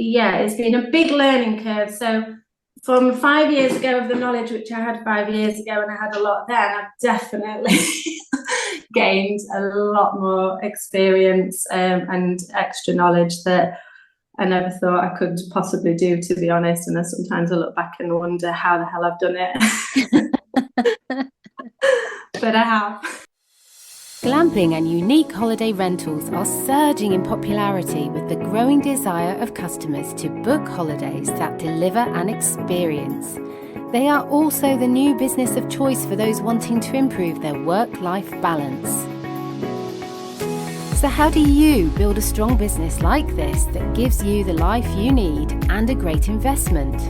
yeah, it's been a big learning curve. So from 5 years ago of the knowledge which I had 5 years ago, and I had a lot then, I've definitely gained a lot more experience and extra knowledge that I never thought I could possibly do, to be honest. And sometimes I look back and wonder how the hell I've done it. But I have. Glamping and unique holiday rentals are surging in popularity with the growing desire of customers to book holidays that deliver an experience. They are also the new business of choice for those wanting to improve their work-life balance. So how do you build a strong business like this that gives you the life you need and a great investment?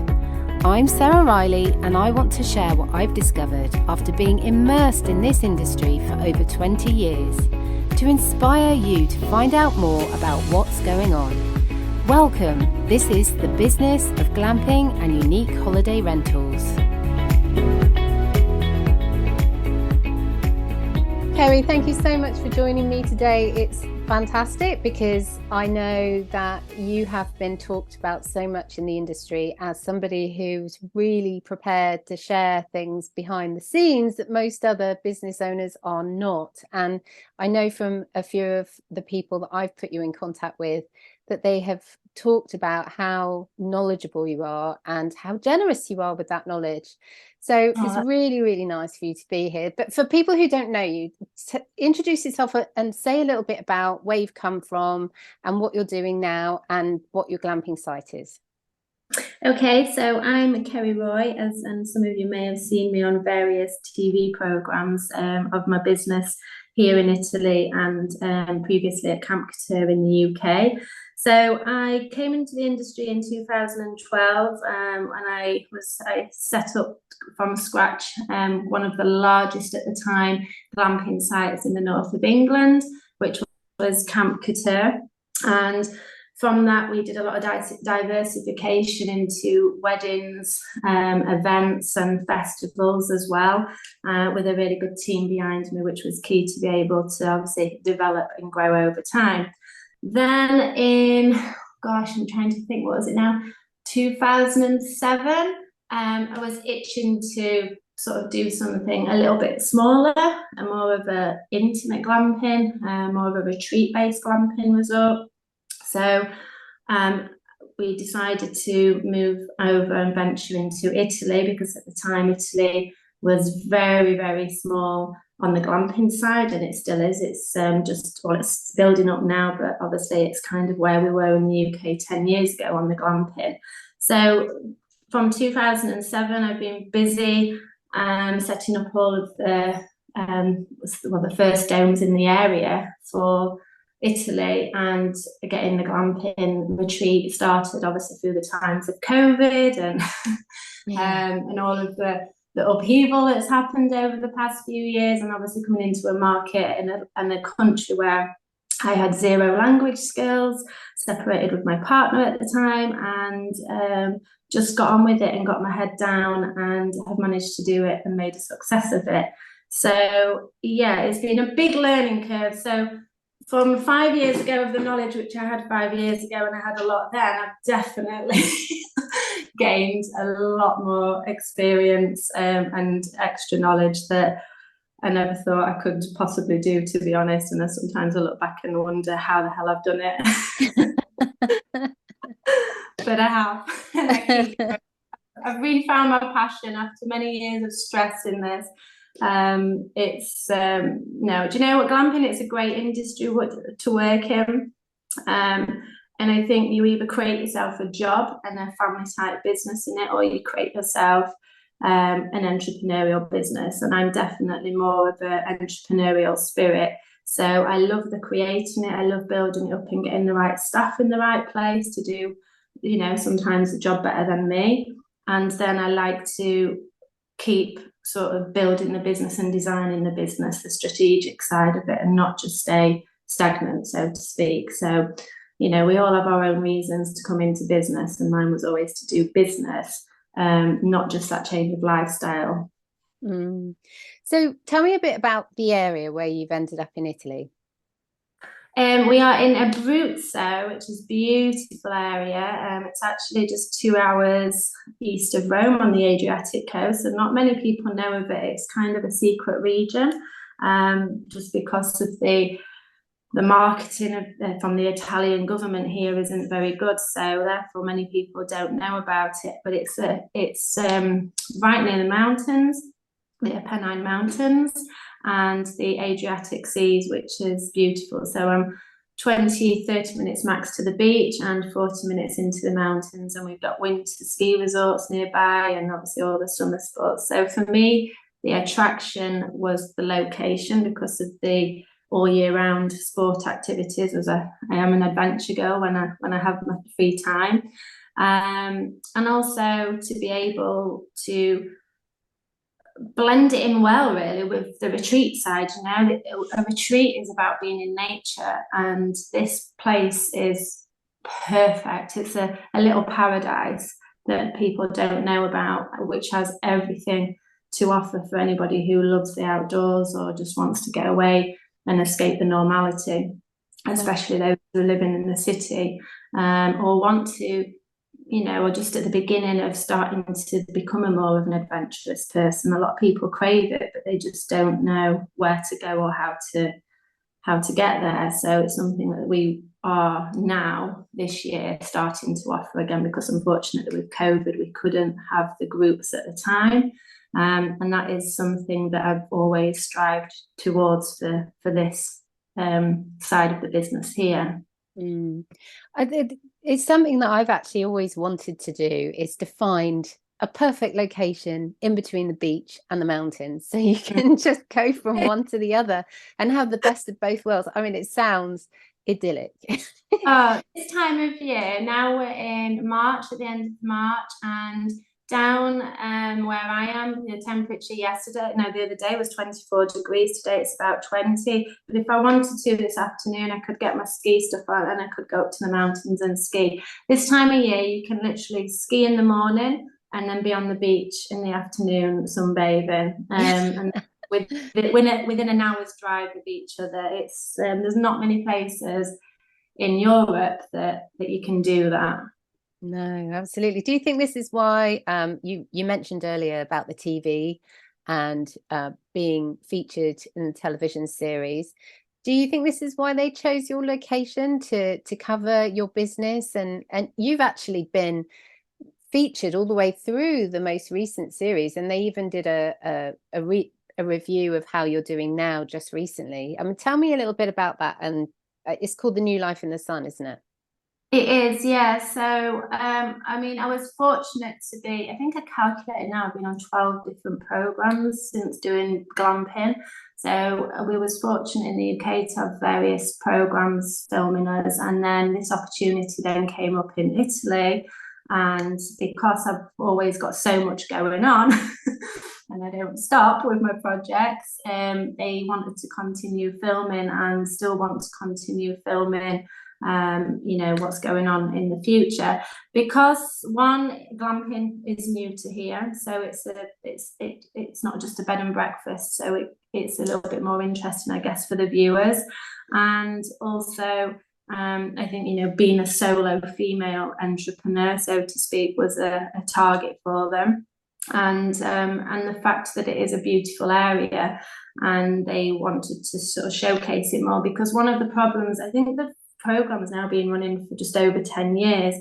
I'm Sarah Riley, and I want to share what I've discovered after being immersed in this industry for over 20 years to inspire you to find out more about what's going on. Welcome, this is the business of glamping and unique holiday rentals. Kerry, thank you so much for joining me today. It's fantastic because I know that you have been talked about so much in the industry as somebody who's really prepared to share things behind the scenes that most other business owners are not. And I know from a few of the people that I've put you in contact with that they have talked about how knowledgeable you are and how generous you are with that knowledge. So it's really, really nice for you to be here. But for people who don't know you, introduce yourself and say a little bit about where you've come from and what you're doing now and what your glamping site is. Okay, so I'm Kerry Roy, and some of you may have seen me on various TV programmes of my business here in Italy and previously at Camp Couture in the UK. So I came into the industry in 2012 and I set up from scratch one of the largest at the time glamping sites in the north of England, which was Camp Couture. And from that, we did a lot of diversification into weddings, events and festivals as well, with a really good team behind me, which was key to be able to obviously develop and grow over time. Then I'm trying to think, what was it now? 2007, I was itching to sort of do something a little bit smaller and more of a intimate glamping, more of a retreat-based glamping resort. So we decided to move over and venture into Italy because at the time Italy was very, very small on the glamping side, and it still is. It's it's building up now, but obviously it's kind of where we were in the UK 10 years ago on the glamping. So from 2007, I've been busy setting up all of the first domes in the area for Italy and getting the glamping retreat started, obviously through the times of COVID and all of the upheaval that's happened over the past few years, and obviously coming into a market in a country where I had zero language skills, separated with my partner at the time, and just got on with it and got my head down and have managed to do it and made a success of it. So yeah, it's been a big learning curve. So from 5 years ago of the knowledge which I had 5 years ago, and I had a lot then, I've definitely gained a lot more experience and extra knowledge that I never thought I could possibly do, to be honest. And sometimes I look back and wonder how the hell I've done it. But I have. I've really found my passion after many years of stress in this. No, do you know what, glamping, it's a great industry to work in, and I think you either create yourself a job and a family type business in it, or you create yourself an entrepreneurial business, and I'm definitely more of an entrepreneurial spirit. So I love the creating it, I love building it up and getting the right staff in the right place to do, sometimes the job better than me. And then I like to keep sort of building the business and designing the business, the strategic side of it, and not just stay stagnant, so to speak. So, we all have our own reasons to come into business, and mine was always to do business, not just that change of lifestyle. So tell me a bit about the area where you've ended up in Italy. We are in Abruzzo, which is a beautiful area. It's actually just 2 hours east of Rome on the Adriatic coast, and not many people know of it. It's kind of a secret region, just because of the marketing from the Italian government here isn't very good, so therefore many people don't know about it. But it's right near the mountains, the Apennine Mountains, and the Adriatic Seas, which is beautiful. So I'm 20-30 minutes max to the beach and 40 minutes into the mountains, and we've got winter ski resorts nearby and obviously all the summer sports. So for me, the attraction was the location because of the all year round sport activities, as I am an adventure girl when I have my free time, and also to be able to blend it in well, really, with the retreat side. A retreat is about being in nature, and this place is perfect. It's a little paradise that people don't know about, which has everything to offer for anybody who loves the outdoors or just wants to get away and escape the normality, especially those who are living in the city, or want to, or just at the beginning of starting to become more of an adventurous person. A lot of people crave it, but they just don't know where to go or how to get there. So it's something that we are now this year starting to offer again, because unfortunately with COVID we couldn't have the groups at the time. And that is something that I've always strived towards for this side of the business here. It's something that I've actually always wanted to do, is to find a perfect location in between the beach and the mountains, so you can just go from one to the other and have the best of both worlds. I mean, it sounds idyllic. This time of year, now we're in March, at the end of March, and down where I am, the temperature the other day was 24 degrees. Today it's about 20. But if I wanted to this afternoon, I could get my ski stuff on and I could go up to the mountains and ski. This time of year, you can literally ski in the morning and then be on the beach in the afternoon sunbathing. And within an hour's drive of each other. It's there's not many places in Europe that you can do that. No, absolutely. Do you think this is why you mentioned earlier about the TV and being featured in the television series? Do you think this is why they chose your location to cover your business? And you've actually been featured all the way through the most recent series, and they even did a review of how you're doing now just recently. I mean, tell me a little bit about that. And it's called The New Life in the Sun, isn't it? It is, yeah. So, I mean, I was fortunate to be, I think I calculated now, I've been on 12 different programs since doing glamping. So we was fortunate in the UK to have various programs filming us. And then this opportunity then came up in Italy. And because I've always got so much going on and I don't stop with my projects, they wanted to continue filming and still want to continue filming what's going on in the future, because one, glamping is new to here, so it's not just a bed and breakfast, so it's a little bit more interesting, I guess, for the viewers. And also I think being a solo female entrepreneur, so to speak, was a target for them. And the fact that it is a beautiful area, and they wanted to sort of showcase it more, because one of the problems, I think the program has now been running for just over 10 years,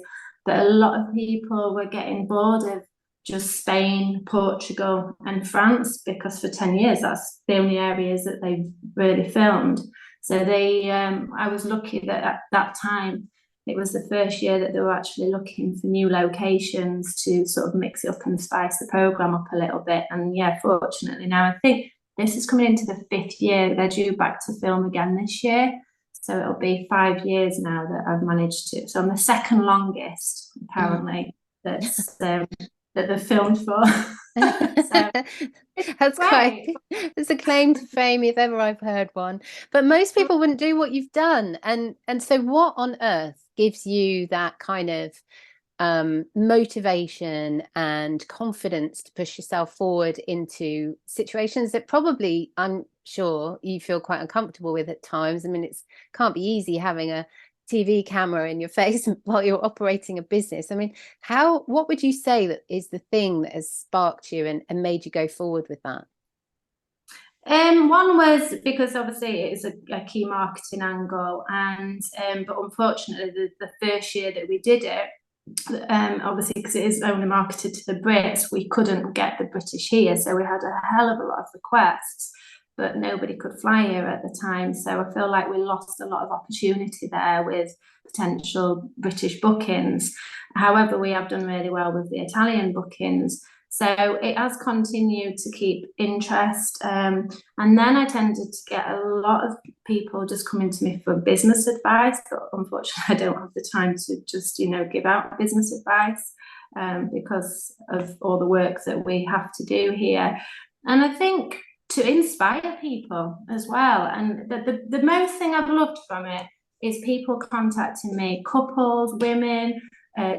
but a lot of people were getting bored of just Spain, Portugal and France, because for 10 years that's the only areas that they've really filmed. So I was lucky that at that time it was the first year that they were actually looking for new locations to sort of mix it up and spice the program up a little bit. And yeah, fortunately now I think this is coming into the 5th year. They're due back to film again this year. So it'll be 5 years now that I've managed to. So I'm the second longest, apparently, that they've filmed for. So, that's quite, it's a claim to fame if ever I've heard one. But most people wouldn't do what you've done. And so what on earth gives you that kind of motivation and confidence to push yourself forward into situations that probably, I'm sure you feel quite uncomfortable with at times. I mean, it's can't be easy having a TV camera in your face while you're operating a business. I mean, what would you say that is the thing that has sparked you and made you go forward with that? One was because obviously it is a key marketing angle, and but unfortunately the first year that we did it, obviously because it is only marketed to the Brits, we couldn't get the British here, so we had a hell of a lot of requests, but nobody could fly here at the time. So I feel like we lost a lot of opportunity there with potential British bookings. However, we have done really well with the Italian bookings. So it has continued to keep interest. And then I tended to get a lot of people just coming to me for business advice, but unfortunately I don't have the time to just, give out business advice because of all the work that we have to do here. And I think to inspire people as well. And the most thing I've loved from it is people contacting me, couples, women,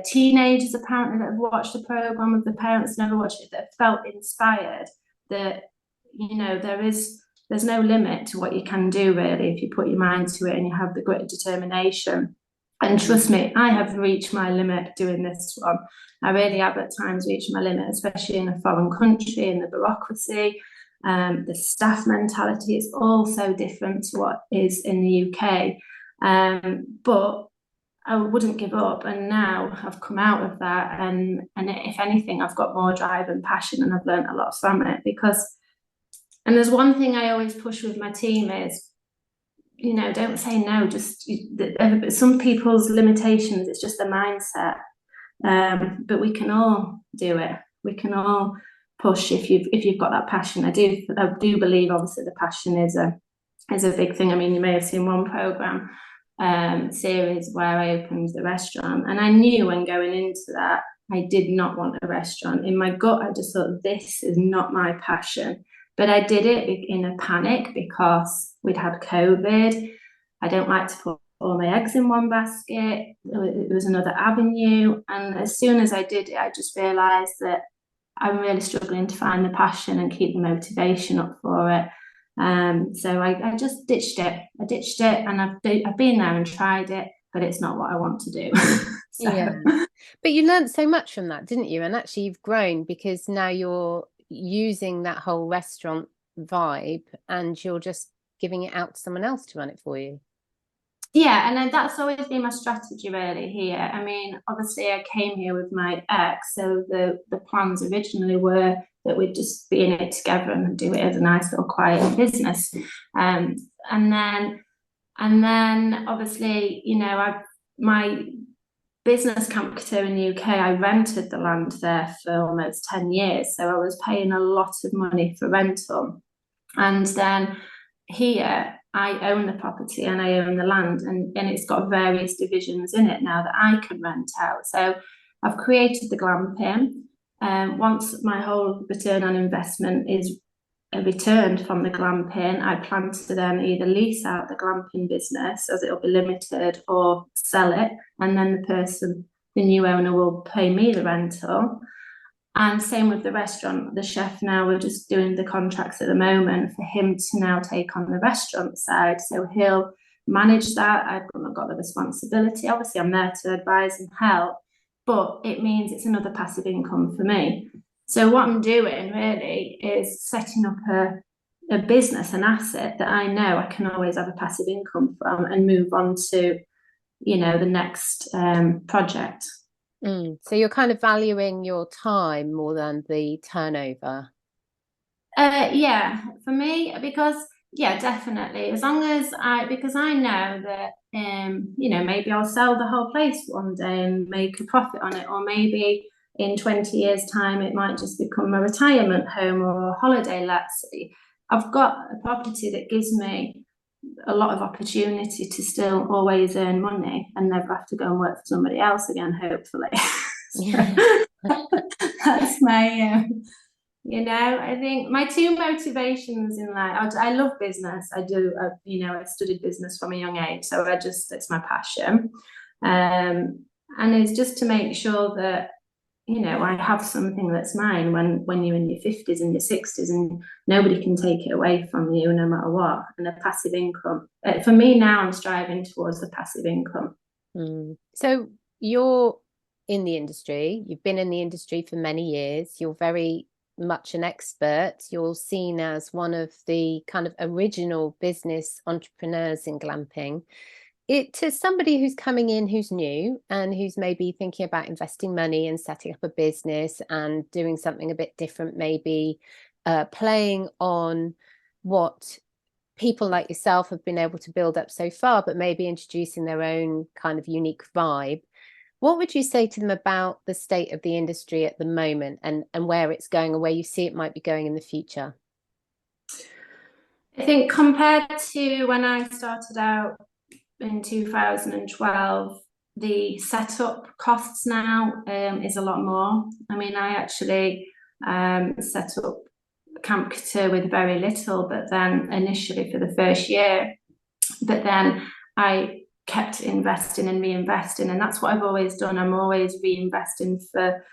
teenagers apparently that have watched the program with the parents never watched it, that felt inspired that there's no limit to what you can do really if you put your mind to it and you have the grit of determination. And trust me, I have reached my limit doing this one. I really have at times reached my limit, especially in a foreign country, in the bureaucracy, the staff mentality is all so different to what is in the UK. But I wouldn't give up, and now I've come out of that, and if anything, I've got more drive and passion, and I've learned a lot from it. And there's one thing I always push with my team is, don't say no. Just some people's limitations, it's just a mindset, but we can all do it. We can all push if you've got that passion. I do believe obviously the passion is a big thing. I mean, you may have seen one program series where I opened the restaurant, and I knew when going into that I did not want a restaurant. In my gut I just thought, this is not my passion, but I did it in a panic because we'd had COVID. I don't like to put all my eggs in one basket. It was another avenue, and as soon as I did it I just realized that I'm really struggling to find the passion and keep the motivation up for it. So I just ditched it. And I've been there and tried it, but it's not what I want to do. Yeah. But you learned so much from that, didn't you? And actually you've grown, because now you're using that whole restaurant vibe and you're just giving it out to someone else to run it for you. Yeah, and then that's always been my strategy really here. I mean, obviously I came here with my ex, so the plans originally were that we'd just be in it together and do it as a nice little quiet business. And then obviously, my business Camp Couture in the UK, I rented the land there for almost 10 years. So I was paying a lot of money for rental. And then here, I own the property and I own the land, and it's got various divisions in it now that I can rent out. So I've created the glamping. Once my whole return on investment is returned from the glamping, I plan to then either lease out the glamping business, as it'll be limited, or sell it, and then the new owner will pay me the rental. And same with the restaurant. The chef now, we're just doing the contracts at the moment for him to now take on the restaurant side. So he'll manage that. I've not got the responsibility. Obviously, I'm there to advise and help, but it means it's another passive income for me. So what I'm doing really is setting up a business, an asset that I know I can always have a passive income from and move on to, the next project. So you're kind of valuing your time more than the turnover. Yeah, for me, because definitely. As long as because I know that maybe I'll sell the whole place one day and make a profit on it, or maybe in 20 years' time it might just become a retirement home or a holiday let. I've got a property that gives me a lot of opportunity to still always earn money and never have to go and work for somebody else again, hopefully. That's my I think my two motivations in life, I love business. I do. I studied business from a young age, so it's my passion, and it's just to make sure that I have something that's mine when you're in your 50s and your 60s, and nobody can take it away from you no matter what. And a passive income. For me now, I'm striving towards the passive income. So you're in the industry, you've been in the industry for many years, you're very much an expert, you're seen as one of the kind of original business entrepreneurs in glamping. To somebody who's coming in, who's new and who's maybe thinking about investing money and setting up a business and doing something a bit different, maybe playing on what people like yourself have been able to build up so far, but maybe introducing their own kind of unique vibe, what would you say to them about the state of the industry at the moment and where it's going and where you see it might be going in the future? I think compared to when I started out in 2012, the setup costs now is a lot more. I mean, I actually set up Camp Couture with very little, but then initially for the first year, but then I kept investing and reinvesting, and that's what I've always done. I'm always reinvesting for,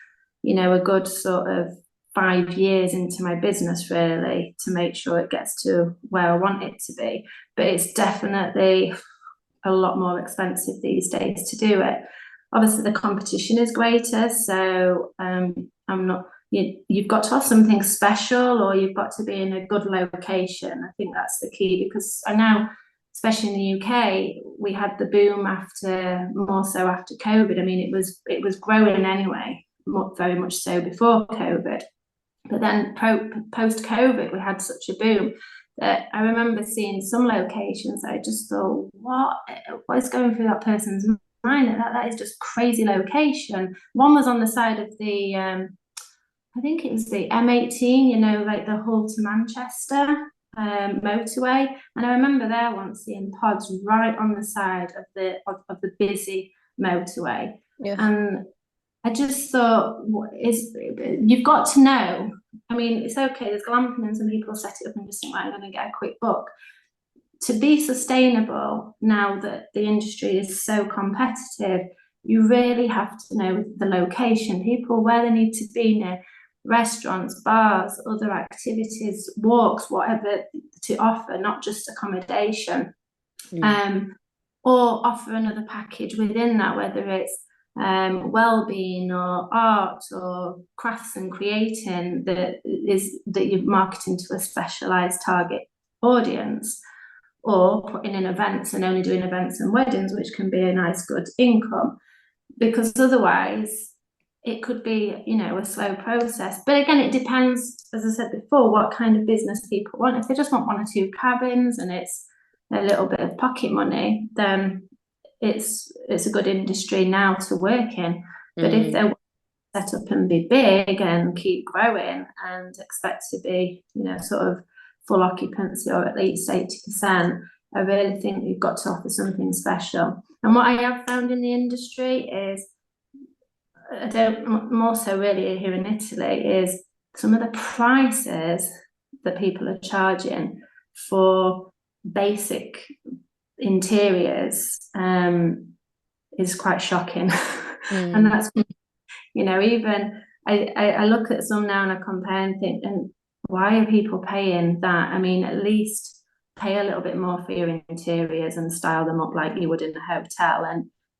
a good sort of 5 years into my business, really, to make sure it gets to where I want it to be. But it's definitely a lot more expensive these days to do it. Obviously, the competition is greater, so you've got to have something special, or you've got to be in a good location. I think that's the key, because I know, especially in the UK, we had the boom more so after COVID. I mean, it was growing anyway, very much so before COVID. But then post-COVID, we had such a boom that I remember seeing some locations that I just thought, what is going through that person's mind? That is just crazy location. One was on the side of the, I think it was the M18, like the Hull to Manchester motorway. And I remember there once seeing pods right on the side of the busy motorway. Yeah. And I just thought, you've got to know. I mean, it's okay, there's glamping and some people set it up and just think, right, I'm going to get a quick buck. To be sustainable, now that the industry is so competitive, you really have to know the location, people where they need to be near restaurants, bars, other activities, walks, whatever to offer, not just accommodation. Or offer another package within that, whether it's well-being or art or crafts and creating, that you're marketing to a specialized target audience, or putting in events and only doing events and weddings, which can be a nice good income, because otherwise it could be a slow process. But again, it depends, as I said before, what kind of business people want. If they just want 1 or 2 cabins and it's a little bit of pocket money, then it's a good industry now to work in. But if they want to set up and be big and keep growing and expect to be, sort of full occupancy or at least 80%, I really think you've got to offer something special. And what I have found in the industry is, more so really here in Italy, is some of the prices that people are charging for basic interiors is quite shocking. And that's, even I look at some now and I compare and think, and why are people paying that? I mean, at least pay a little bit more for your interiors and style them up like you would in a hotel,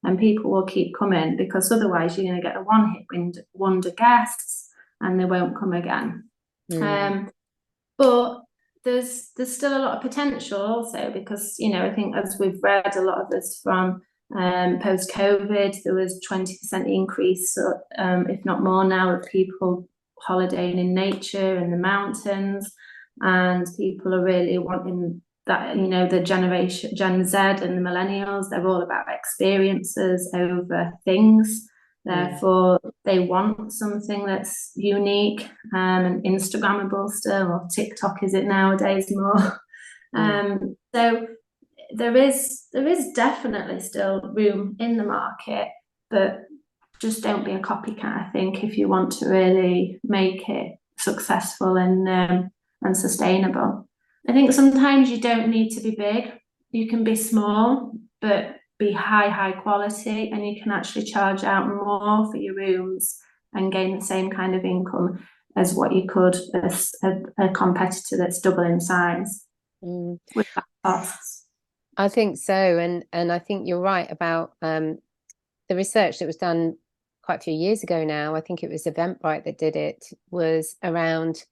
and people will keep coming, because otherwise you're going to get a one-hit wonder guests and they won't come again. But there's still a lot of potential also, because I think, as we've read, a lot of this from post-COVID, there was 20% increase, if not more now, of people holidaying in nature in the mountains, and people are really wanting that. The generation Gen Z and the millennials, they're all about experiences over things. Therefore, they want something that's unique and Instagrammable still, or TikTok is it nowadays more. So there is definitely still room in the market, but just don't be a copycat, I think, if you want to really make it successful and sustainable. I think sometimes you don't need to be big. You can be small, but be high quality, and you can actually charge out more for your rooms and gain the same kind of income as what you could as a competitor that's double in size with that costs. I think so, and I think you're right about the research that was done quite a few years ago now. I think it was Eventbrite that did it, was around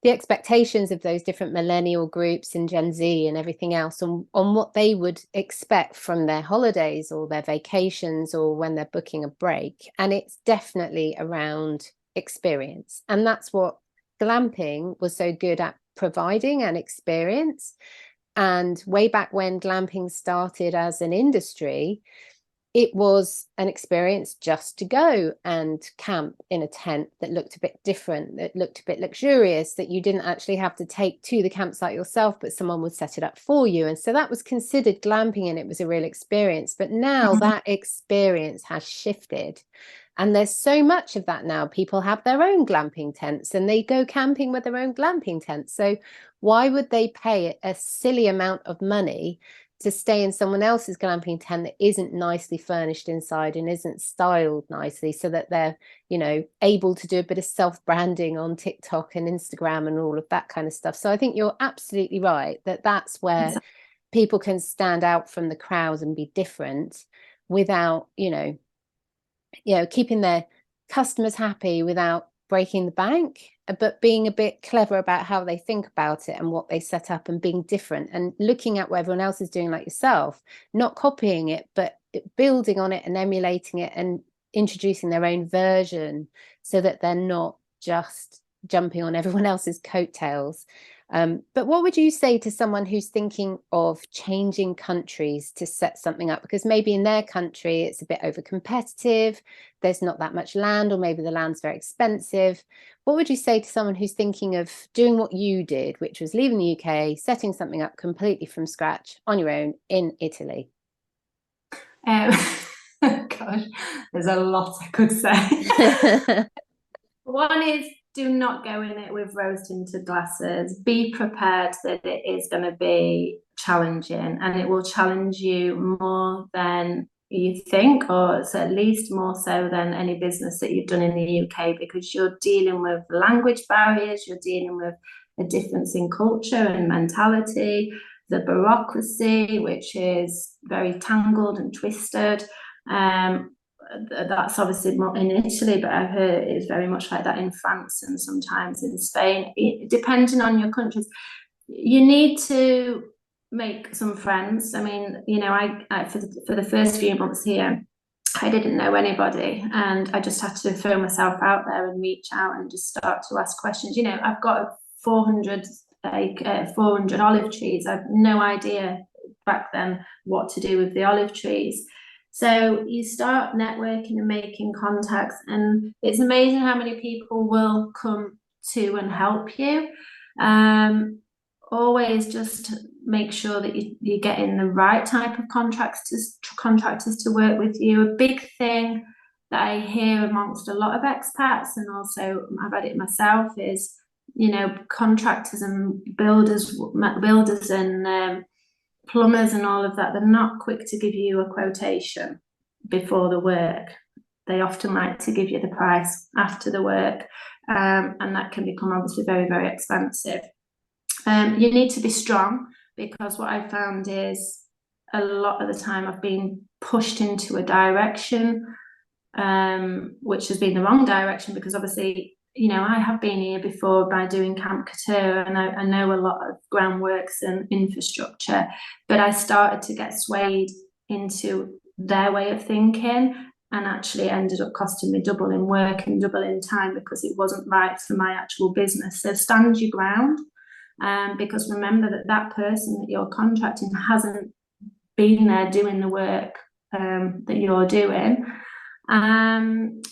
the expectations of those different millennial groups and Gen Z and everything else on what they would expect from their holidays or their vacations or when they're booking a break. And it's definitely around experience. And that's what glamping was so good at providing, an experience. And way back when glamping started as an industry, it was an experience just to go and camp in a tent that looked a bit different, that looked a bit luxurious, that you didn't actually have to take to the campsite yourself, but someone would set it up for you. And so that was considered glamping, and it was a real experience. But now that experience has shifted. And there's so much of that now. People have their own glamping tents and they go camping with their own glamping tents. So why would they pay a silly amount of money to stay in someone else's glamping tent that isn't nicely furnished inside and isn't styled nicely, so that they're, you know, able to do a bit of self-branding on TikTok and Instagram and all of that kind of stuff? So I think you're absolutely right that that's where people can stand out from the crowd and be different without, keeping their customers happy without breaking the bank, but being a bit clever about how they think about it and what they set up, and being different and looking at what everyone else is doing like yourself, not copying it, but building on it and emulating it and introducing their own version, so that they're not just jumping on everyone else's coattails. But what would you say to someone who's thinking of changing countries to set something up? Because maybe in their country it's a bit over competitive, there's not that much land, or maybe the land's very expensive. What would you say to someone who's thinking of doing what you did, which was leaving the UK, setting something up completely from scratch on your own in Italy? Gosh, there's a lot I could say. One is, do not go in it with rose-tinted glasses. Be prepared that it is going to be challenging, and it will challenge you more than you think, or it's at least more so than any business that you've done in the UK, because you're dealing with language barriers, you're dealing with a difference in culture and mentality, the bureaucracy, which is very tangled and twisted. That's obviously more in Italy, but I've heard it's very much like that in France and sometimes in Spain. Depending on your countries, you need to make some friends. I mean, I for the first few months here, I didn't know anybody, and I just had to throw myself out there and reach out and just start to ask questions. I've got 400 olive trees. I've no idea back then what to do with the olive trees. So you start networking and making contacts, and it's amazing how many people will come to and help you. Always just make sure that you're getting the right type of contractors to work with you. A big thing that I hear amongst a lot of expats, and also I've had it myself, is contractors and builders and plumbers and all of that, they're not quick to give you a quotation before the work. They often like to give you the price after the work, and that can become obviously very, very expensive. You need to be strong, because what I found is a lot of the time I've been pushed into a direction which has been the wrong direction, because obviously I have been here before by doing Camp Couture, and I know a lot of groundworks and infrastructure, but I started to get swayed into their way of thinking, and actually ended up costing me double in work and double in time, because it wasn't right for my actual business. So stand your ground, because remember that person that you're contracting hasn't been there doing the work that you're doing, and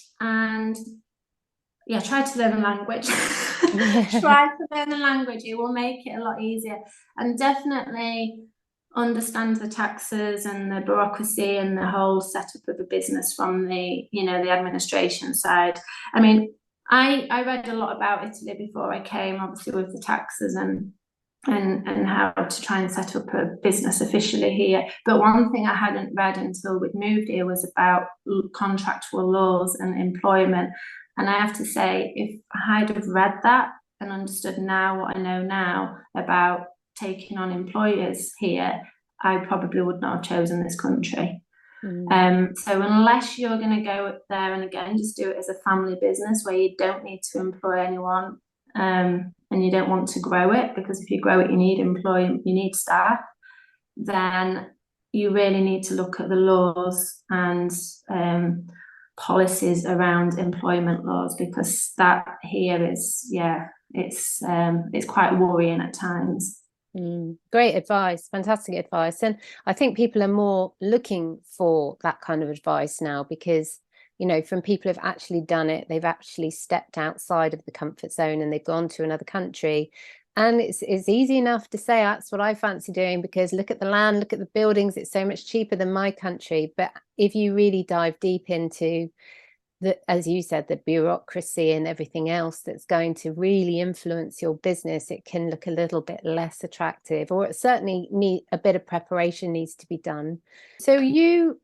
try to learn a language. Try to learn a language. It will make it a lot easier. And definitely understand the taxes and the bureaucracy and the whole setup of a business from the administration side. I mean, I read a lot about Italy before I came, obviously with the taxes and how to try and set up a business officially here. But one thing I hadn't read until we'd moved here was about contractual laws and employment. And I have to say, if I'd have read that and understood now what I know now about taking on employers here, I probably would not have chosen this country. So unless you're going to go up there and again just do it as a family business where you don't need to employ anyone, and you don't want to grow it, because if you grow it you need staff, then you really need to look at the laws and policies around employment laws, because that here is it's quite worrying at times. Great advice, fantastic advice. And I think people are more looking for that kind of advice now, because, you know, from people who've actually done it, they've actually stepped outside of the comfort zone and they've gone to another country. And it's easy enough to say that's what I fancy doing, because look at the land, look at the buildings, it's so much cheaper than my country. But if you really dive deep into as you said, the bureaucracy and everything else that's going to really influence your business, it can look a little bit less attractive, or it certainly a bit of preparation needs to be done. So you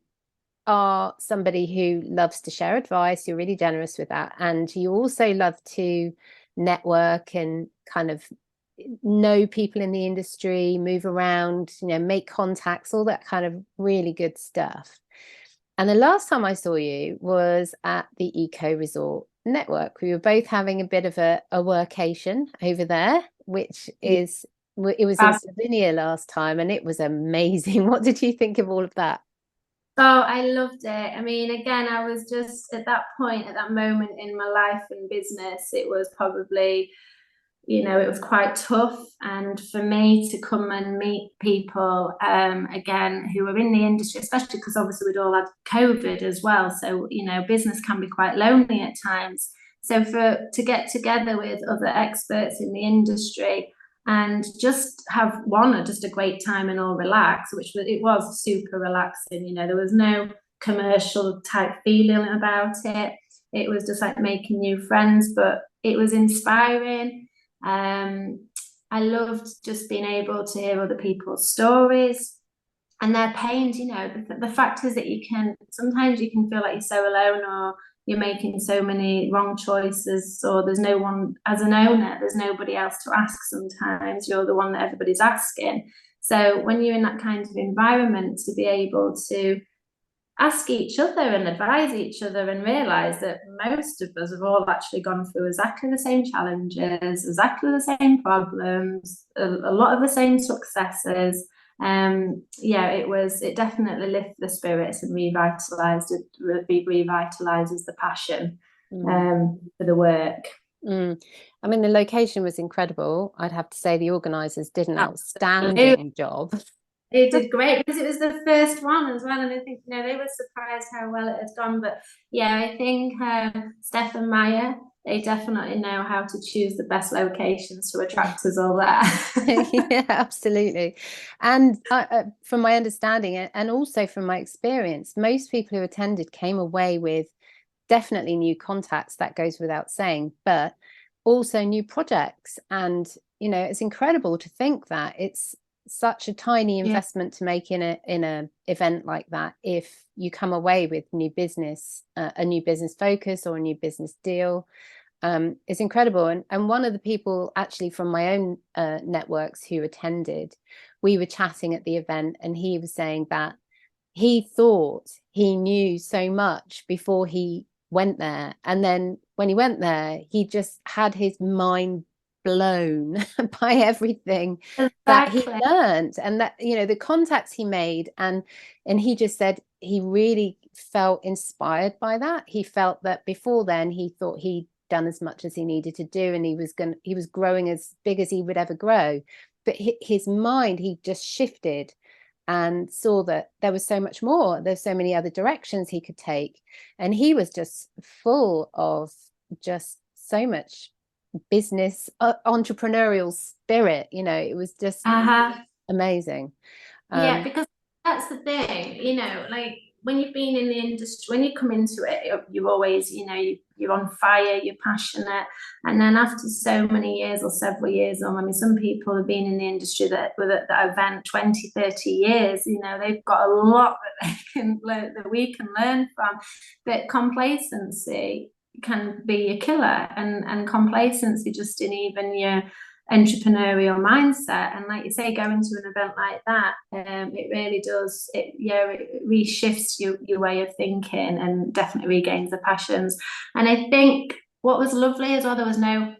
are somebody who loves to share advice, you're really generous with that, and you also love to network and kind of know people in the industry, move around, you know, make contacts, all that kind of really good stuff. And the last time I saw you was at the Eco Resort Network. We were both having a bit of a workation over there, which is, it was in Slovenia last time, and it was amazing. What did you think of all of that? Oh, I loved it. I mean, again, I was just at that point, at that moment in my life and business, it was probably, you know, it was quite tough. And for me to come and meet people again who are in the industry, especially because obviously we'd all had COVID as well. So, you know, business can be quite lonely at times. So to get together with other experts in the industry and just have just a great time and all relax, it was super relaxing. You know, there was no commercial type feeling about it. It was just like making new friends, but it was inspiring. I loved just being able to hear other people's stories and their pains. You know, the fact is that sometimes you can feel like you're so alone, or you're making so many wrong choices, or there's no one, as an owner, there's nobody else to ask. Sometimes you're the one that everybody's asking. So when you're in that kind of environment, to be able to ask each other and advise each other and realize that most of us have all actually gone through exactly the same challenges, exactly the same problems, a lot of the same successes. It definitely lifted the spirits and revitalizes the passion for the work. I mean, the location was incredible. I'd have to say the organizers did an outstanding job. They did great, because it was the first one as well, and I think, you know, they were surprised how well it had gone. But yeah, I think Steph and Maya, they definitely know how to choose the best locations to attract us all there. Yeah, absolutely. And from my understanding and also from my experience, most people who attended came away with definitely new contacts, that goes without saying, but also new projects. And, you know, it's incredible to think that it's such a tiny investment to make in a event like that. If you come away with new business, a new business focus or a new business deal, it's incredible. And one of the people actually from my own networks who attended, we were chatting at the event, and he was saying that he thought he knew so much before he went there, and then when he went there, he just had his mind blown by everything that he learned, and that, you know, the contacts he made, and he just said he really felt inspired by that. He felt that before then he thought he'd done as much as he needed to do, and he was growing as big as he would ever grow, but his mind, he just shifted and saw that there was so much more, there's so many other directions he could take, and he was just full of just so much business entrepreneurial spirit. You know, it was just amazing. Because that's the thing, you know, like when you've been in the industry, when you come into it, you're always, you know, you're on fire, you're passionate, and then after so many years or several years, or I mean, some people have been in the industry that event 20, 30 years, you know, they've got a lot that they can learn, that we can learn from, but complacency can be a killer, and complacency just in even your entrepreneurial mindset. And like you say, going to an event like that, it really does, it reshifts your way of thinking and definitely regains the passions. And I think what was lovely as well, there was no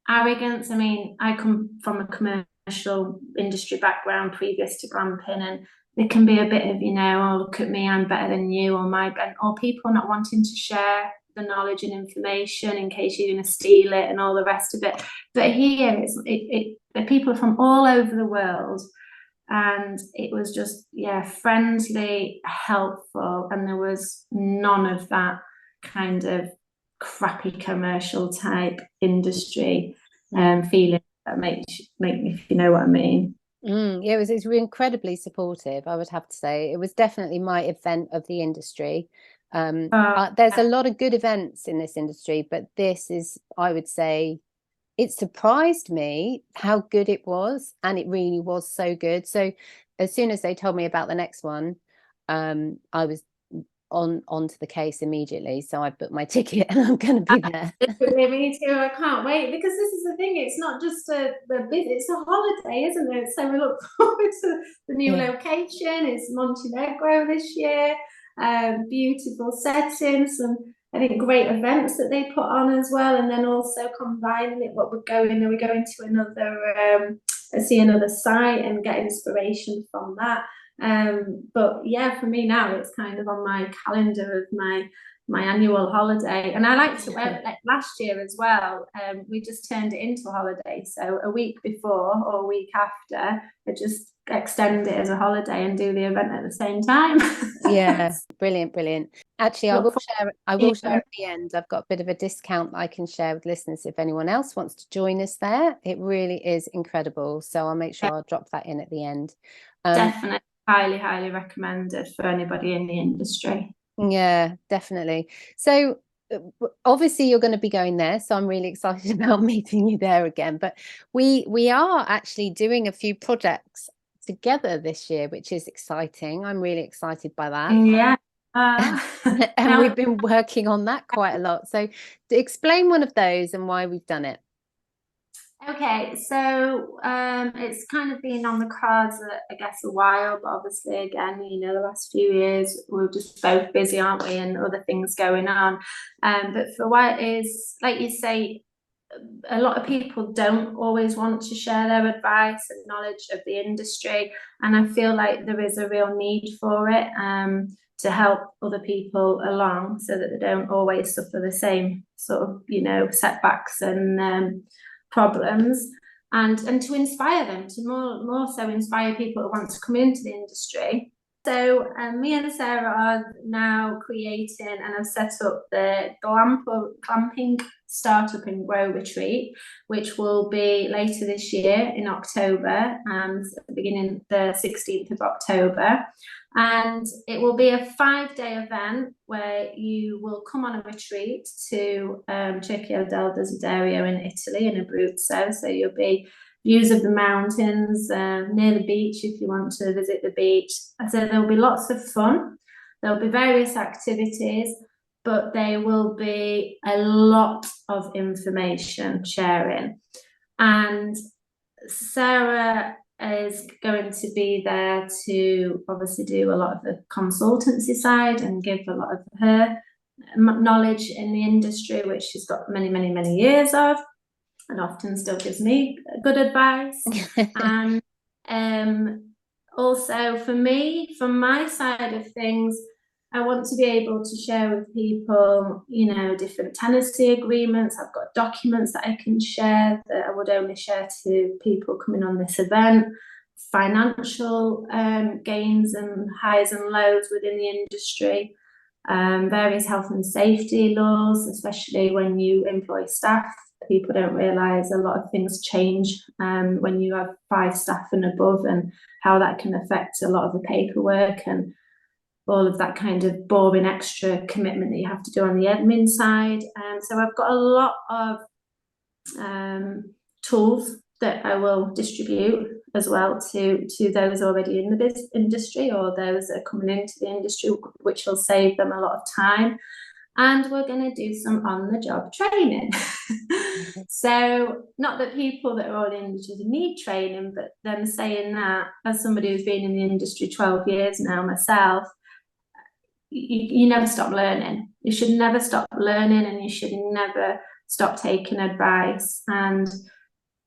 arrogance. I mean, I come from a commercial industry background previous to glamping, and there can be a bit of, oh, look at me, I'm better than you, or people not wanting to share the knowledge and information in case you're going to steal it and all the rest of it. But here, the people are from all over the world, and it was just, friendly, helpful, and there was none of that kind of crappy commercial type industry feeling that make me, if you know what I mean. Yeah, it's incredibly supportive, I would have to say. It was definitely my event of the industry. There's a lot of good events in this industry, but this is, I would say, it surprised me how good it was, and it really was so good. So as soon as they told me about the next one, I was onto the case immediately. So I booked my ticket and I'm going to be there. Me too. I can't wait, because this is the thing. It's not just it's a holiday, isn't it? So we look forward to the new location. It's Montenegro this year. Beautiful settings, and I think great events that they put on as well. And then also combining it, we're going to another see another site and get inspiration from that. But yeah, for me now, it's kind of on my calendar of my annual holiday. And I like to wear, like last year as well, we just turned it into a holiday. So a week before or a week after, I just extend it as a holiday and do the event at the same time. Yeah, brilliant. Actually, I will share at the end. I've got a bit of a discount I can share with listeners if anyone else wants to join us there. It really is incredible. So I'll make sure I'll drop that in at the end. Definitely, highly recommended for anybody in the industry. Yeah, definitely. So obviously you're going to be going there, so I'm really excited about meeting you there again. But we are actually doing a few projects together this year, which is exciting. I'm really excited by that. Yeah. And we've been working on that quite a lot. So explain one of those and why we've done it. Okay, so it's kind of been on the cards, I guess, a while, but obviously, again, the last few years we're just both busy, aren't we, and other things going on. But for what is, like you say, a lot of people don't always want to share their advice and knowledge of the industry, and I feel like there is a real need for it to help other people along, so that they don't always suffer the same sort of setbacks and problems, and to inspire them, to more so inspire people who want to come into the industry. So me and Sarah are now creating and have set up the Glamping Startup and Grow Retreat, which will be later this year in October, beginning the 16th of October. And it will be a 5-day event where you will come on a retreat to Circolo del Desiderio in Italy, in Abruzzo. So you'll be views of the mountains, near the beach if you want to visit the beach. So there'll be lots of fun. There'll be various activities, but there will be a lot of information sharing. And Sarah is going to be there to obviously do a lot of the consultancy side and give a lot of her knowledge in the industry, which she's got many years of, and often still gives me good advice. And also for me, from my side of things, I want to be able to share with people, different tenancy agreements. I've got documents that I can share that I would only share to people coming on this event, financial gains and highs and lows within the industry, various health and safety laws, especially when you employ staff. People don't realise a lot of things change when you have 5 staff and above, and how that can affect a lot of the paperwork and all of that kind of boring extra commitment that you have to do on the admin side. So I've got a lot of tools that I will distribute as well to those already in the industry, or those that are coming into the industry, which will save them a lot of time. and we're going to do some on-the-job training. So not that people that are already in the industry need training, but them saying that, as somebody who's been in the industry 12 years now myself, you never stop learning. You should never stop learning, and you should never stop taking advice. And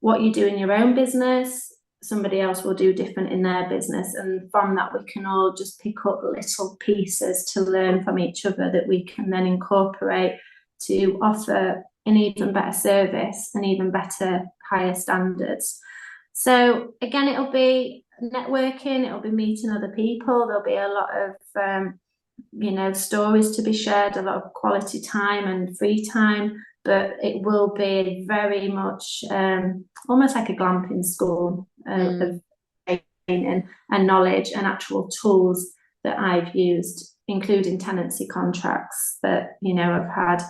what you do in your own business, somebody else will do different in their business. And from that, we can all just pick up little pieces to learn from each other that we can then incorporate to offer an even better service and even better, higher standards. So again, it'll be networking, it'll be meeting other people. There'll be a lot of stories to be shared, a lot of quality time and free time, but it will be very much almost like a glamping school of training and knowledge and actual tools that I've used, including tenancy contracts that I've had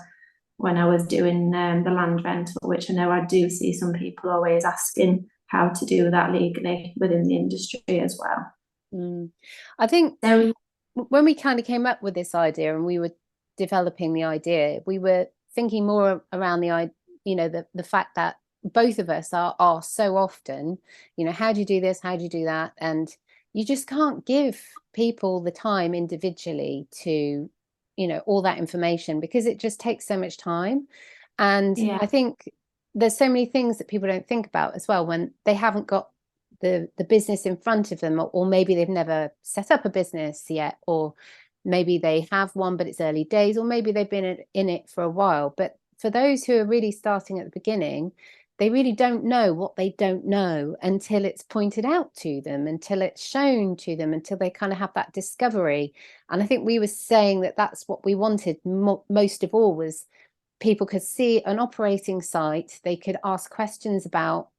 when I was doing the land rental, which I know I do see some people always asking how to do that legally within the industry as well. I think so, when we kind of came up with this idea and we were developing the idea, we were thinking more around the fact that both of us are asked so often, how do you do this? How do you do that? And you just can't give people the time individually to, all that information, because it just takes so much time. And I think there's so many things that people don't think about as well when they haven't got the business in front of them, or maybe they've never set up a business yet, or maybe they have one but it's early days, or maybe they've been in it for a while. But for those who are really starting at the beginning, they really don't know what they don't know until it's pointed out to them, until it's shown to them, until they kind of have that discovery. And I think we were saying that that's what we wanted most of all, was people could see an operating site, they could ask questions about,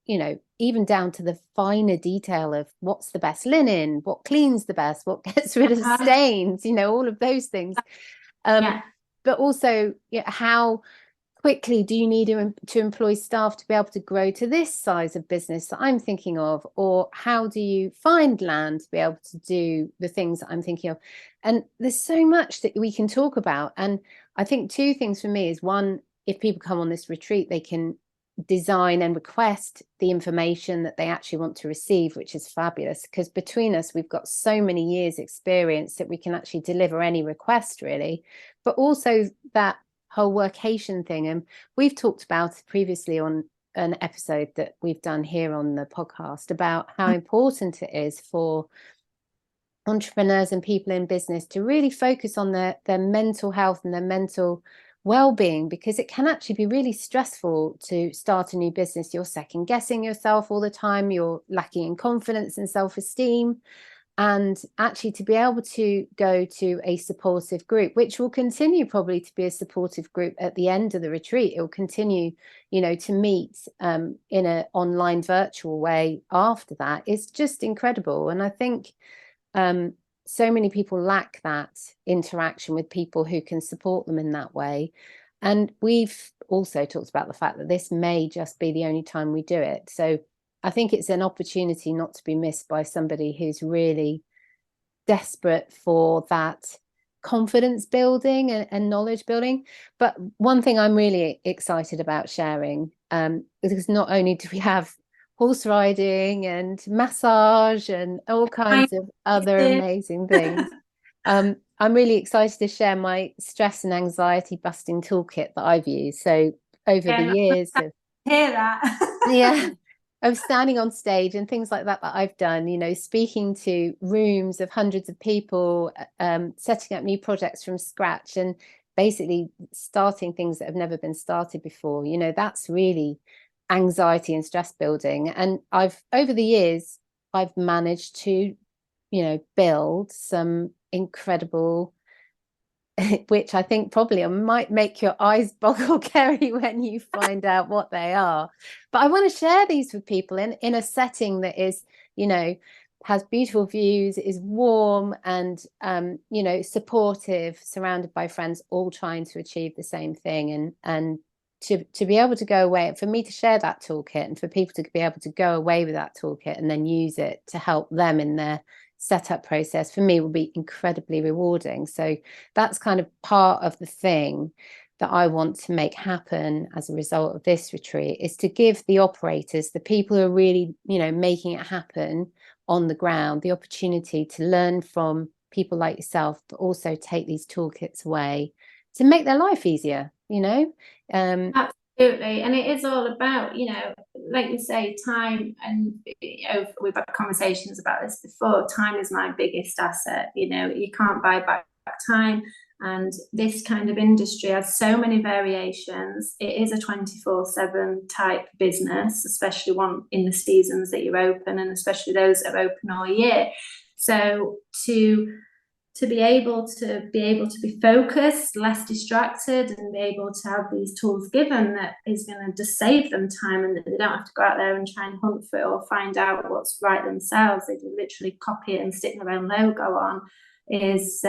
even down to the finer detail of what's the best linen, what cleans the best, what gets rid of stains, all of those things. But also, how quickly do you need to employ staff to be able to grow to this size of business that I'm thinking of? Or how do you find land to be able to do the things that I'm thinking of? And there's so much that we can talk about. And I think two things for me is, one, if people come on this retreat, they can design and request the information that they actually want to receive, which is fabulous, because between us, we've got so many years experience that we can actually deliver any request really. But also that whole workation thing, and we've talked about it previously on an episode that we've done here on the podcast about how important it is for entrepreneurs and people in business to really focus on their mental health and their mental well-being, because it can actually be really stressful to start a new business. You're second guessing yourself all the time, you're lacking in confidence and self-esteem. And actually to be able to go to a supportive group, which will continue probably to be a supportive group at the end of the retreat, it will continue, to meet in an online virtual way after that, is just incredible. And I think so many people lack that interaction with people who can support them in that way. And we've also talked about the fact that this may just be the only time we do it. So I think it's an opportunity not to be missed by somebody who's really desperate for that confidence building and knowledge building. But one thing I'm really excited about sharing, because not only do we have horse riding and massage and all kinds of other amazing things, I'm really excited to share my stress and anxiety busting toolkit that I've used. So over the years of hear that. of standing on stage and things like that I've done, speaking to rooms of hundreds of people, setting up new projects from scratch, and basically starting things that have never been started before. That's really anxiety and stress building. And over the years, I've managed to, build some incredible, which I think probably might make your eyes boggle, Kerry, when you find out what they are. But I want to share these with people in a setting that is, has beautiful views, is warm and, supportive, surrounded by friends, all trying to achieve the same thing. And to be able to go away, for me to share that toolkit, and for people to be able to go away with that toolkit and then use it to help them in their setup process for me will be incredibly rewarding. So that's kind of part of the thing that I want to make happen as a result of this retreat, is to give the operators, the people who are really, making it happen on the ground, the opportunity to learn from people like yourself, but also take these toolkits away to make their life easier, Absolutely. And it is all about, like you say, time. And we've had conversations about this before. Time is my biggest asset. You can't buy back time. And this kind of industry has so many variations. It is a 24/7 type business, especially one in the seasons that you're open, and especially those that are open all year. So to be able to be focused, less distracted, and be able to have these tools given that is going to just save them time, and that they don't have to go out there and try and hunt for it or find out what's right themselves. They can literally copy it and stick their own logo on. It's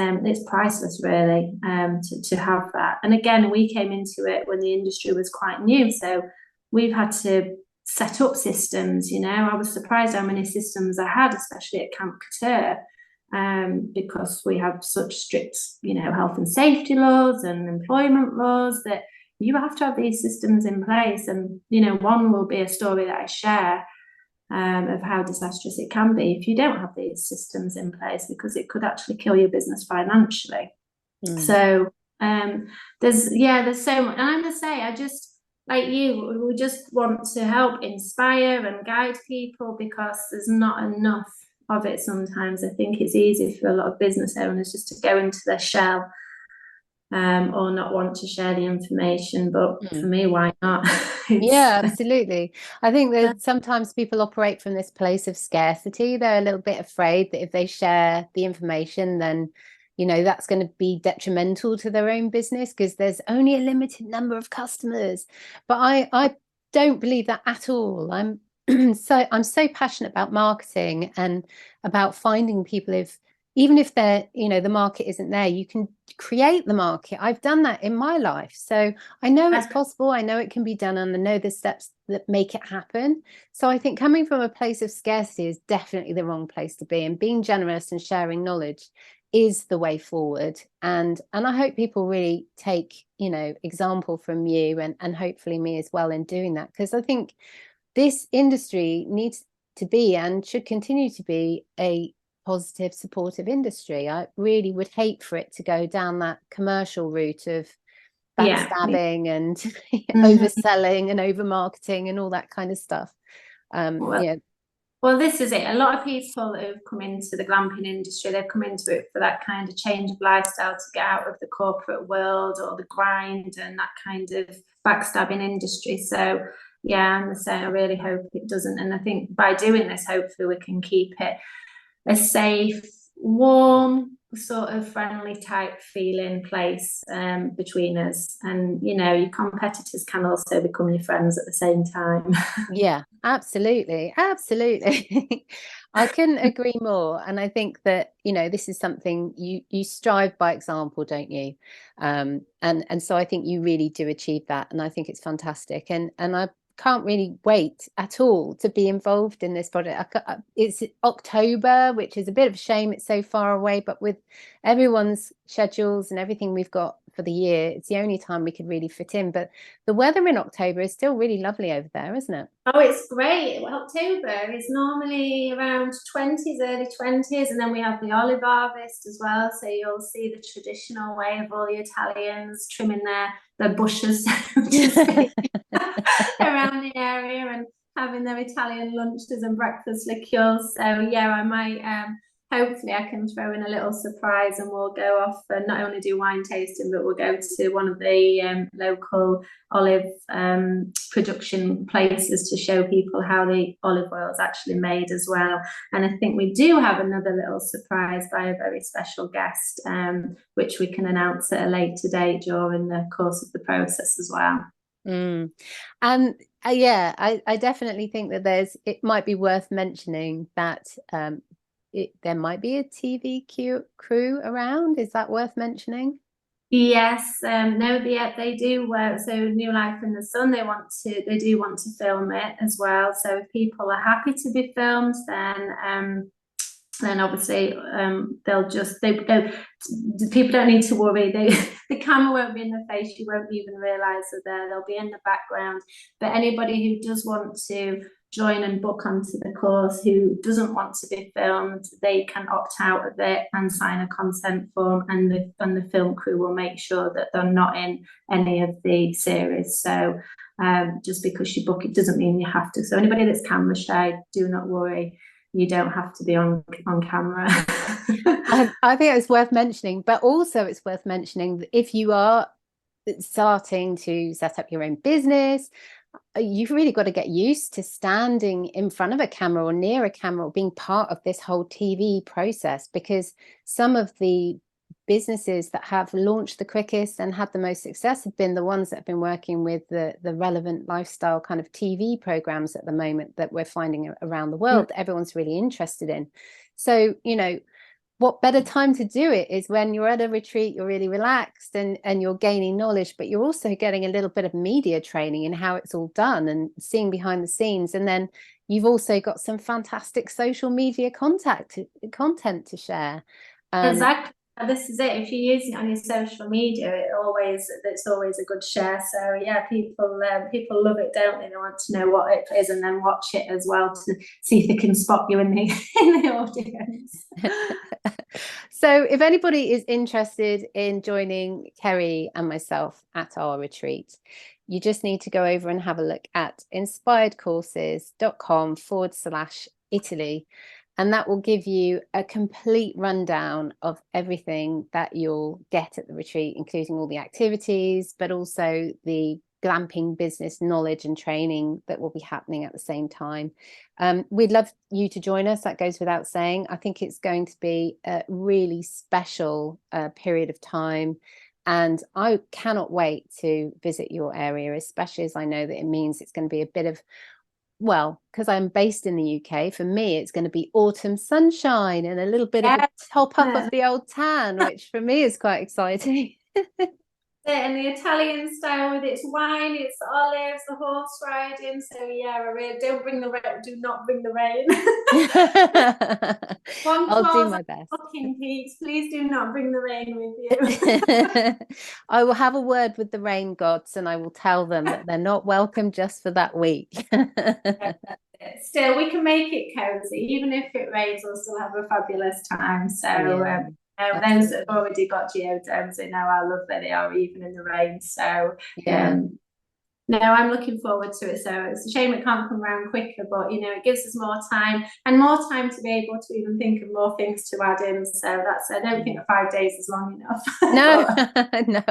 priceless, really, to have that. And again, we came into it when the industry was quite new, so we've had to set up systems. I was surprised how many systems I had, especially at Camp Couture. Because we have such strict, health and safety laws and employment laws, that you have to have these systems in place. And, one will be a story that I share of how disastrous it can be if you don't have these systems in place, because it could actually kill your business financially. So there's so much. And I must say, I just, like you, we just want to help inspire and guide people, because there's not enough of it sometimes. I think it's easy for a lot of business owners just to go into their shell, or not want to share the information. But for me, why not? Yeah, absolutely. I think that sometimes people operate from this place of scarcity. They're a little bit afraid that if they share the information, then that's going to be detrimental to their own business, because there's only a limited number of customers. But I don't believe that at all. I'm so passionate about marketing and about finding people. Even if they're, the market isn't there, you can create the market. I've done that in my life. So I know it's possible. I know it can be done, and I know the steps that make it happen. So I think coming from a place of scarcity is definitely the wrong place to be, and being generous and sharing knowledge is the way forward. And I hope people really take, example from you, and hopefully me as well in doing that, because I think this industry needs to be, and should continue to be, a positive, supportive industry. I really would hate for it to go down that commercial route of backstabbing and overselling and over marketing and all that kind of stuff. Well, this is it. A lot of people that have come into the glamping industry, they've come into it for that kind of change of lifestyle, to get out of the corporate world or the grind and that kind of backstabbing industry. So I'm the same. I really hope it doesn't. And I think by doing this, hopefully we can keep it a safe, warm, sort of friendly type feeling place between us. And, your competitors can also become your friends at the same time. Yeah, absolutely. Absolutely. I couldn't agree more. And I think that, this is something you strive by example, don't you? And so I think you really do achieve that. And I think it's fantastic. And I can't really wait at all to be involved in this project. It's October, which is a bit of a shame. It's so far away, but with everyone's schedules and everything we've got for the year, it's the only time we could really fit in. But the weather in October is still really lovely over there, isn't it? Oh, it's great. October is normally around 20s, early 20s, and then we have the olive harvest as well. So you'll see the traditional way of all the Italians trimming their bushes around the area and having their Italian lunches and breakfast liqueurs. So I might hopefully I can throw in a little surprise, and we'll go off and not only do wine tasting, but we'll go to one of the local olive production places to show people how the olive oil is actually made as well. And I think we do have another little surprise by a very special guest, which we can announce at a later date during the course of the process as well. And I definitely think that it might be worth mentioning that there might be a TV crew around. Is that worth mentioning? Yes, they do work. So New Life in the Sun, they do want to film it as well. So if people are happy to be filmed, then then obviously people don't need to worry. The camera won't be in their face. You won't even realise they're there. They'll be in the background. But anybody who does want to join and book onto the course, who doesn't want to be filmed, they can opt out of it and sign a consent form, and the film crew will make sure that they're not in any of the series. So just because you book it doesn't mean you have to. So anybody that's camera shy, do not worry. You don't have to be on camera. I think it's worth mentioning, but also it's worth mentioning that if you are starting to set up your own business, you've really got to get used to standing in front of a camera or near a camera or being part of this whole TV process, because some of the businesses that have launched the quickest and had the most success have been the ones that have been working with the relevant lifestyle kind of TV programs at the moment that we're finding around the world that everyone's really interested in. So, you know, what better time to do it is when you're at a retreat, you're really relaxed and you're gaining knowledge, but you're also getting a little bit of media training in how it's all done and seeing behind the scenes. And then you've also got some fantastic social media content to share. Exactly. This is it. If you're using it on your social media, it's always a good share. So yeah, people love it, don't they? They want to know what it is and then watch it as well to see if they can spot you in the audience. So if anybody is interested in joining Kerry and myself at our retreat, you just need to go over and have a look at inspiredcourses.com/Italy. And that will give you a complete rundown of everything that you'll get at the retreat, including all the activities, but also the glamping business knowledge and training that will be happening at the same time. We'd love you to join us. That goes without saying. I think it's going to be a really special period of time. And I cannot wait to visit your area, especially as I know that it means it's going to be a bit of, well, because I'm based in the UK, for me, it's going to be autumn sunshine and a little bit of a top up of the old tan, which for me is quite exciting. And the Italian style with its wine, its olives, the horse riding. So yeah, I really do not bring the rain. I'll do my best. Please do not bring the rain with you. I will have a word with the rain gods and I will tell them that they're not welcome just for that week. Still, we can make it cozy. Even if it rains, we'll still have a fabulous time. So those that have already got geodomes, they know how lovely they are even in the rain. So no, I'm looking forward to it. So it's a shame it can't come around quicker, but you know, it gives us more time to be able to even think of more things to add in. So I don't think 5 days is long enough. No, no.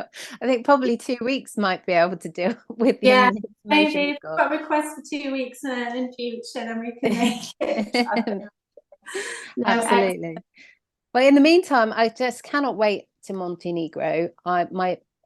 I think probably 2 weeks might be able to deal with the information maybe got a request for 2 weeks in future, then we can make it. Absolutely. Well, in the meantime, I just cannot wait to Montenegro.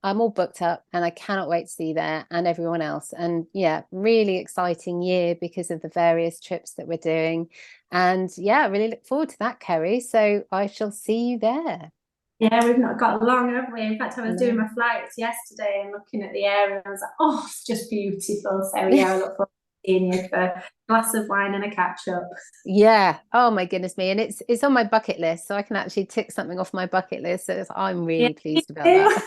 I'm all booked up and I cannot wait to see you there and everyone else. And yeah, really exciting year because of the various trips that we're doing. And yeah, I really look forward to that, Kerry. So I shall see you there. Yeah, we've not got long, have we? In fact, I was doing my flights yesterday and looking at the area and I was like, oh, it's just beautiful. So yeah, I look forward to seeing you for a glass of wine and a catch up. Yeah. Oh my goodness me. And it's on my bucket list. So I can actually tick something off my bucket list. So I'm really pleased about that.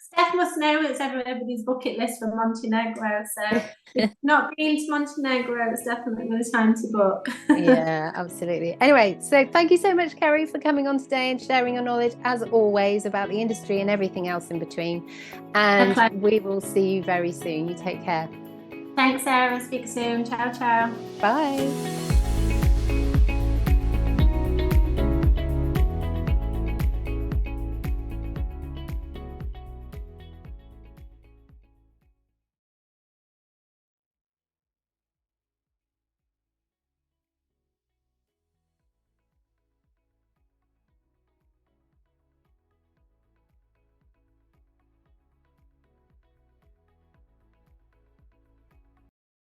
Steph must know it's everybody's bucket list for Montenegro. So if not been to Montenegro, it's definitely the time to book. Yeah, absolutely. Anyway, so thank you so much, Kerry, for coming on today and sharing your knowledge, as always, about the industry and everything else in between. And we will see you very soon. You take care. Thanks, Sarah. Speak soon. Ciao, ciao. Bye.